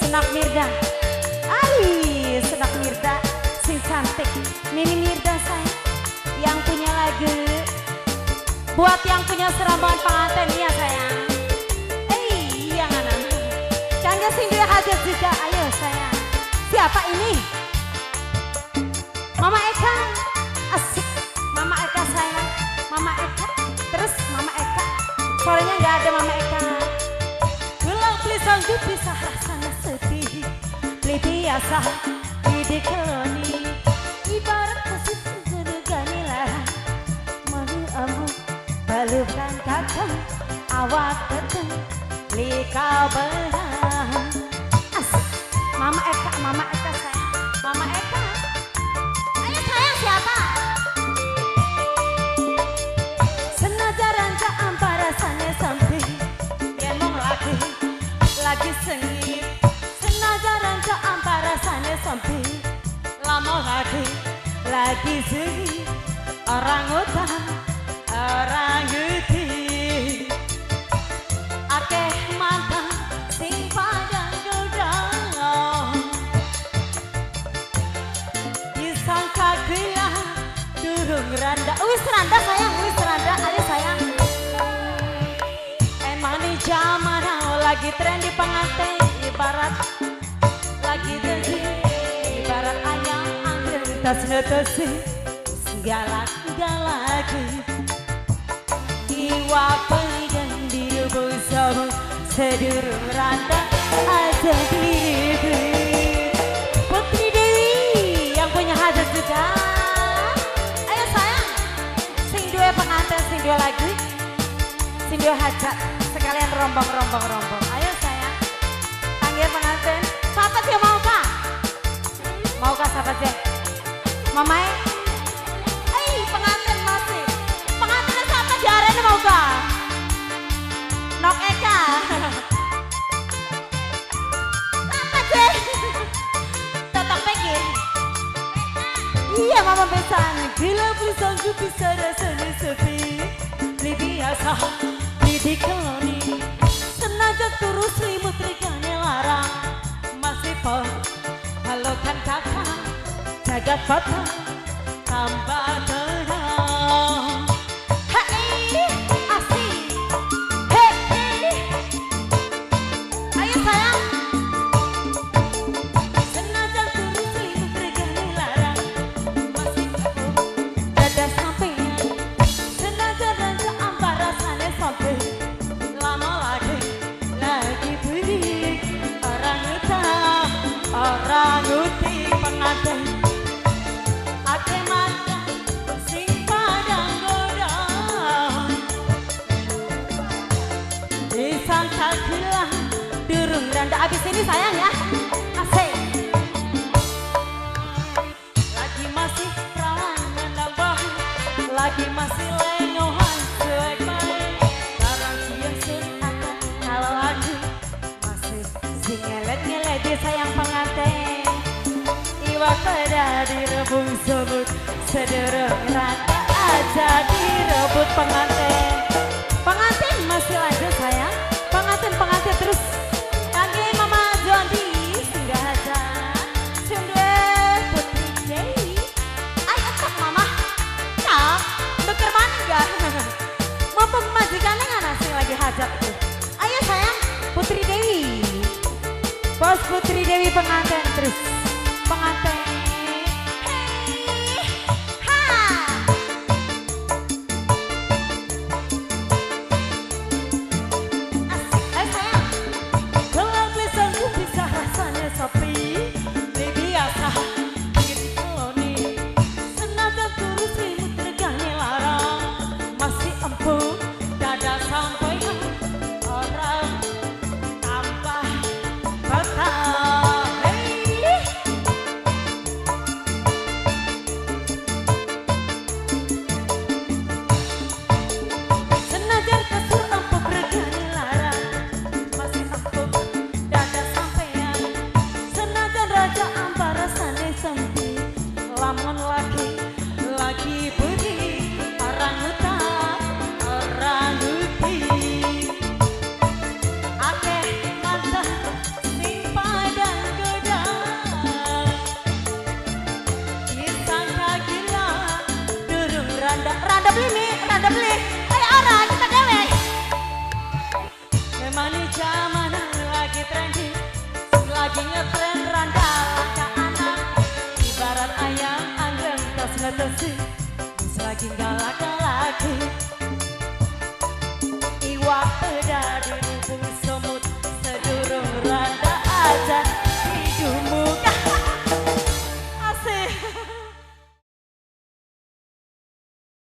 Senak Mirda. Ai, Senak Mirda sing cantik. Mini Mirda saya yang punya lagu. Buat yang punya serambangan pengantin ya sayang. Iya anak. Cangga sing dia hajat juga. Ayo sayang. Siapa ini? Mama Eka. Asik. Mama Eka sayang. Mama Eka. Terus Mama Eka. Sorenya nggak ada Mama Eka. Pulang pelisang bisa rasanya sedih. Beli biasa di keloni. Ibarat kasih sedegani lah. Mani amu balukan kakak. Awak teteng lika berang. Asik. Mama Eka sayang. Mama Eka. Ayo sayang siapa? Senaja ranca ampa rasanya sampai gemong lagi sengit. Senaja ranca ampa rasanya sampai lama lagi sengit. Orang utang, orang uti, akeh mantan sing padang godang. Disangka gelah durung randa. Wis randa sayang, wis randa. Ayo sayang. Emang di zaman now lagi tren di pengantin. Ibarat lagi degi. Ibarat ayam angin tas netesi. Galak lagi. Iwa pegang di busau sedurung randa aja diri. Putri Dewi yang punya hajat juga. Ayo sayang. Sing dua pengantin, sing dua lagi. Sing dua hajat. Sekalian rombong. Ayo sayang. Panggil pengantin. Siapa sih mau kah? Mau kah siapa sih? Mamae. Pengantin masih. Pengantin siapa diarani mau kah? Nok Eka. Apa sih? Tetap pikir. Iya mama besan. Bila pelisang bisa rasanya sepi. Beli biasa. Di keloni. Senaja turus selimut regane larang. Masih po. Halo kan kakak. Jagat patah. Tambah terang. Hei, asik. Hei, ayo sayang. Senaja turun selimut regane larang. Masih dada sampingnya. Senaja ranca ampa rasanya sampai lama lagi bunyi. Orang utang, orang uti pengantin. Disangka gelah durung randa abis ini sayang ya. Asik. Lagi masih perawan menambah. Lagi masih lengohan cuek baik. Sekarang siang akan kalau aku masih si ngelet di sayang pengantin. Iwa pada direbung sebut sedurung randa aja direbut pengantin. Pengantin masih lanjut sayang. Pengantin terus. Kaki Mama Jondi singgah aja. Cendwe Putri Dewi. Ayo cok Mama. Cok. Beker mana enggak? Mumpung majikannya ngana sih lagi hajat tuh. Ayo sayang. Putri Dewi. Bos Putri Dewi pengantin terus. Pengantin. sesi